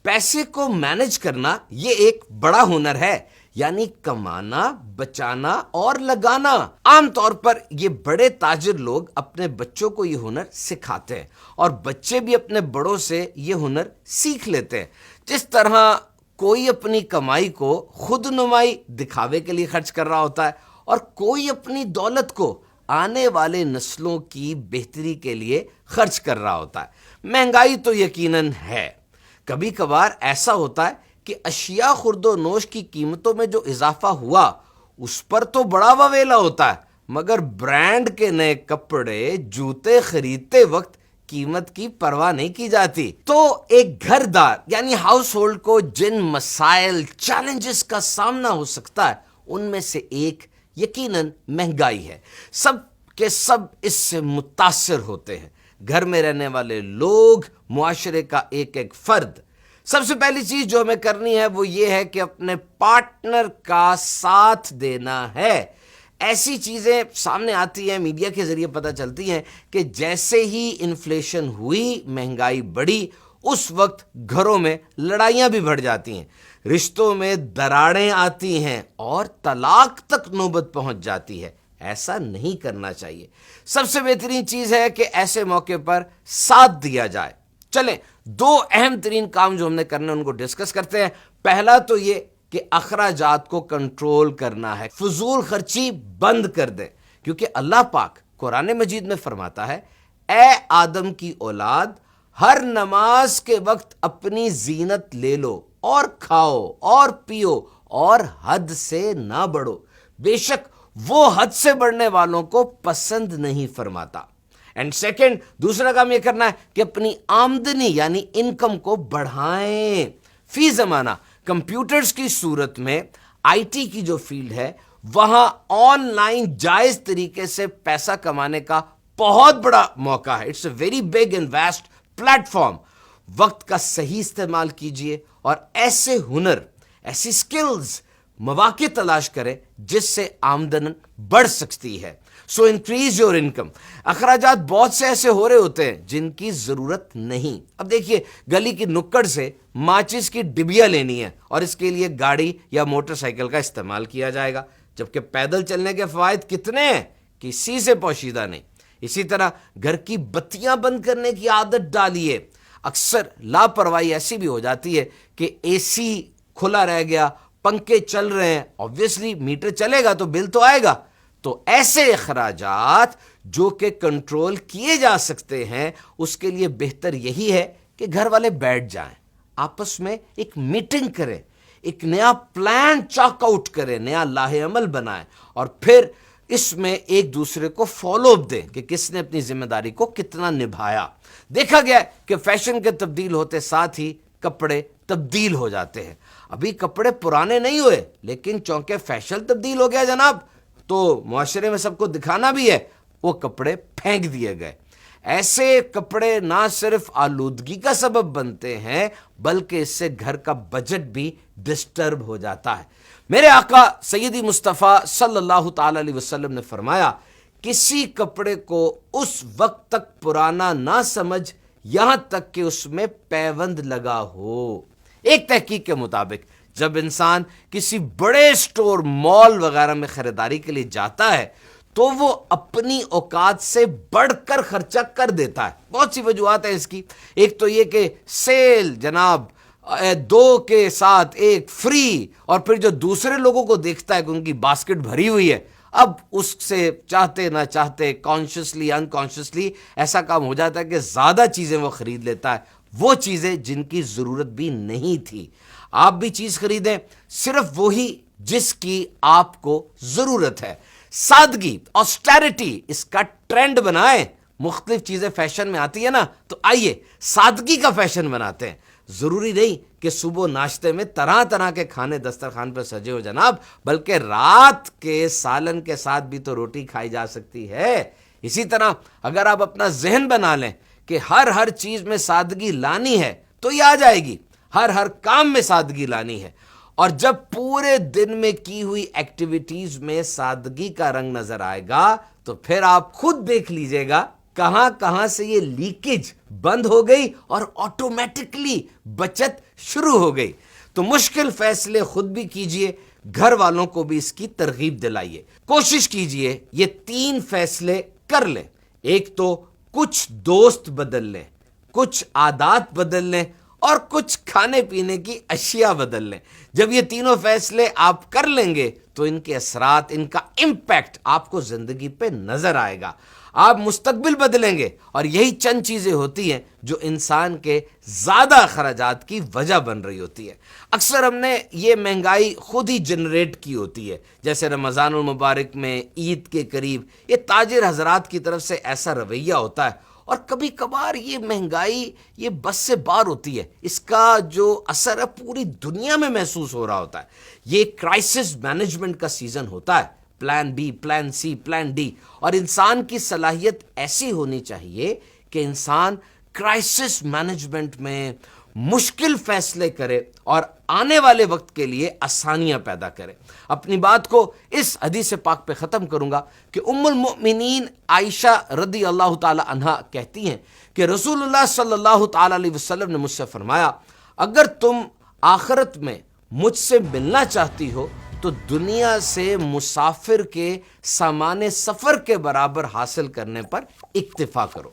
پیسے کو مینج کرنا یہ ایک بڑا ہنر ہے، یعنی کمانا، بچانا اور لگانا۔ عام طور پر یہ بڑے تاجر لوگ اپنے بچوں کو یہ ہنر سکھاتے ہیں، اور بچے بھی اپنے بڑوں سے یہ ہنر سیکھ لیتے ہیں۔ جس طرح کوئی اپنی کمائی کو خود نمائی دکھاوے کے لیے خرچ کر رہا ہوتا ہے، اور کوئی اپنی دولت کو آنے والے نسلوں کی بہتری کے لیے خرچ کر رہا ہوتا ہے۔ مہنگائی تو یقیناً ہے۔ کبھی کبھار ایسا ہوتا ہے کہ اشیاء خرد و نوش کی قیمتوں میں جو اضافہ ہوا اس پر تو بڑا وویلا ہوتا ہے، مگر برانڈ کے نئے کپڑے، جوتے خریدتے وقت قیمت کی پرواہ نہیں کی جاتی۔ تو ایک گھر دار یعنی ہاؤس ہولڈ کو جن مسائل، چیلنجز کا سامنا ہو سکتا ہے، ان میں سے ایک یقیناً مہنگائی ہے۔ سب کے سب اس سے متاثر ہوتے ہیں، گھر میں رہنے والے لوگ، معاشرے کا ایک ایک فرد۔ سب سے پہلی چیز جو ہمیں کرنی ہے وہ یہ ہے کہ اپنے پارٹنر کا ساتھ دینا ہے۔ ایسی چیزیں سامنے آتی ہیں، میڈیا کے ذریعے پتہ چلتی ہیں کہ جیسے ہی انفلیشن ہوئی، مہنگائی بڑھی، اس وقت گھروں میں لڑائیاں بھی بڑھ جاتی ہیں، رشتوں میں دراڑیں آتی ہیں اور طلاق تک نوبت پہنچ جاتی ہے۔ ایسا نہیں کرنا چاہیے۔ سب سے بہترین چیز ہے کہ ایسے موقع پر ساتھ دیا جائے۔ چلیں، دو اہم ترین کام جو ہم نے کرنے ان کو ڈسکس کرتے ہیں۔ پہلا تو یہ کہ اخراجات کو کنٹرول کرنا ہے، فضول خرچی بند کر دیں، کیونکہ اللہ پاک قرآن مجید میں فرماتا ہے، اے آدم کی اولاد، ہر نماز کے وقت اپنی زینت لے لو اور کھاؤ اور پیو اور حد سے نہ بڑھو، بے شک وہ حد سے بڑھنے والوں کو پسند نہیں فرماتا۔ اینڈ سیکنڈ، دوسرا کام یہ کرنا ہے کہ اپنی آمدنی یعنی انکم کو بڑھائیں۔ فی زمانہ کمپیوٹرز کی صورت میں آئی ٹی کی جو فیلڈ ہے، وہاں آن لائن جائز طریقے سے پیسہ کمانے کا بہت بڑا موقع ہے۔ It's a very big and vast platform. وقت کا صحیح استعمال کیجئے اور ایسے ہنر، ایسی سکلز، مواقع تلاش کریں جس سے آمدن بڑھ سکتی ہے۔ سو انکریز یور انکم۔ اخراجات بہت سے ایسے ہو رہے ہوتے ہیں جن کی ضرورت نہیں۔ اب دیکھیے، گلی کی نکڑ سے ماچس کی ڈبیا لینی ہے اور اس کے لیے گاڑی یا موٹر سائیکل کا استعمال کیا جائے گا، جبکہ پیدل چلنے کے فوائد کتنے ہیں، کسی سے پوشیدہ نہیں۔ اسی طرح گھر کی بتیاں بند کرنے کی عادت ڈالیے۔ اکثر لاپرواہی ایسی بھی ہو جاتی ہے کہ اے سی کھلا رہ گیا، پنکھے چل رہے ہیں، obviously میٹر چلے گا تو بل تو آئے گا۔ تو ایسے اخراجات جو کہ کنٹرول کیے جا سکتے ہیں، اس کے لیے بہتر یہی ہے کہ گھر والے بیٹھ جائیں، آپس میں ایک میٹنگ کریں، ایک نیا پلان چاک آؤٹ کریں، نیا لاہ عمل بنائیں، اور پھر اس میں ایک دوسرے کو فالو اپ دیں کہ کس نے اپنی ذمہ داری کو کتنا نبھایا۔ دیکھا گیا ہے کہ فیشن کے تبدیل ہوتے ساتھ ہی کپڑے تبدیل ہو جاتے ہیں۔ ابھی کپڑے پرانے نہیں ہوئے، لیکن چونکہ فیشن تبدیل ہو گیا جناب، تو معاشرے میں سب کو دکھانا بھی ہے، وہ کپڑے پھینک دیے گئے۔ ایسے کپڑے نہ صرف آلودگی کا سبب بنتے ہیں، بلکہ اس سے گھر کا بجٹ بھی ڈسٹرب ہو جاتا ہے۔ میرے آقا سیدی مصطفیٰ صلی اللہ تعالی علیہ وسلم نے فرمایا، کسی کپڑے کو اس وقت تک پرانا نہ سمجھ یہاں تک کہ اس میں پیوند لگا ہو۔ ایک تحقیق کے مطابق جب انسان کسی بڑے اسٹور، مال وغیرہ میں خریداری کے لیے جاتا ہے تو وہ اپنی اوقات سے بڑھ کر خرچہ کر دیتا ہے۔ بہت سی وجوہات ہیں اس کی۔ ایک تو یہ کہ سیل جناب، 2 کے ساتھ 1 فری، اور پھر جو دوسرے لوگوں کو دیکھتا ہے کہ ان کی باسکٹ بھری ہوئی ہے، اب اس سے چاہتے نہ چاہتے، کانشیسلی انکانشیسلی ایسا کام ہو جاتا ہے کہ زیادہ چیزیں وہ خرید لیتا ہے، وہ چیزیں جن کی ضرورت بھی نہیں تھی۔ آپ بھی چیز خریدیں، صرف وہی جس کی آپ کو ضرورت ہے۔ سادگی، آسٹیرٹی، اس کا ٹرینڈ بنائیں۔ مختلف چیزیں فیشن میں آتی ہیں نا، تو آئیے سادگی کا فیشن بناتے ہیں۔ ضروری نہیں کہ صبح ناشتے میں طرح طرح کے کھانے دسترخوان پر سجے ہو جناب، بلکہ رات کے سالن کے ساتھ بھی تو روٹی کھائی جا سکتی ہے۔ اسی طرح اگر آپ اپنا ذہن بنا لیں کہ ہر چیز میں سادگی لانی ہے تو یہ آ جائے گی، ہر کام میں سادگی لانی ہے۔ اور جب پورے دن میں کی ہوئی ایکٹیویٹیز میں سادگی کا رنگ نظر آئے گا تو پھر آپ خود دیکھ لیجئے گا کہاں کہاں سے یہ لیکیج بند ہو گئی اور آٹومیٹکلی بچت شروع ہو گئی. تو مشکل فیصلے خود بھی کیجئے, گھر والوں کو بھی اس کی ترغیب دلائیے. کوشش کیجئے یہ 3 فیصلے کر لیں. ایک تو کچھ دوست بدل لیں, کچھ عادات بدل لیں, اور کچھ کھانے پینے کی اشیاء بدل لیں. جب یہ تینوں فیصلے آپ کر لیں گے تو ان کے اثرات, ان کا امپیکٹ آپ کو زندگی پہ نظر آئے گا. آپ مستقبل بدلیں گے, اور یہی چند چیزیں ہوتی ہیں جو انسان کے زیادہ اخراجات کی وجہ بن رہی ہوتی ہے. اکثر ہم نے یہ مہنگائی خود ہی جنریٹ کی ہوتی ہے. جیسے رمضان المبارک میں, عید کے قریب, یہ تاجر حضرات کی طرف سے ایسا رویہ ہوتا ہے, اور کبھی کبھار یہ مہنگائی یہ بس سے باہر ہوتی ہے. اس کا جو اثر ہے پوری دنیا میں محسوس ہو رہا ہوتا ہے. یہ کرائسس مینجمنٹ کا سیزن ہوتا ہے. Plan be, plan C, plan D, اور انسان کی صلاحیت ایسی ہونی چاہیے کہ انسان کرائسس مینجمنٹ میں مشکل فیصلے کرے اور آنے والے وقت کے لیے آسانیاں پیدا کرے. اپنی بات کو اس حدیث پاک پہ ختم کروں گا کہ ام المؤمنین عائشہ رضی اللہ تعالی عنہا کہتی ہیں کہ رسول اللہ صلی اللہ تعالی علیہ وسلم نے مجھ سے فرمایا, اگر تم آخرت میں مجھ سے ملنا چاہتی ہو تو دنیا سے مسافر کے سامان سفر کے برابر حاصل کرنے پر اکتفا کرو.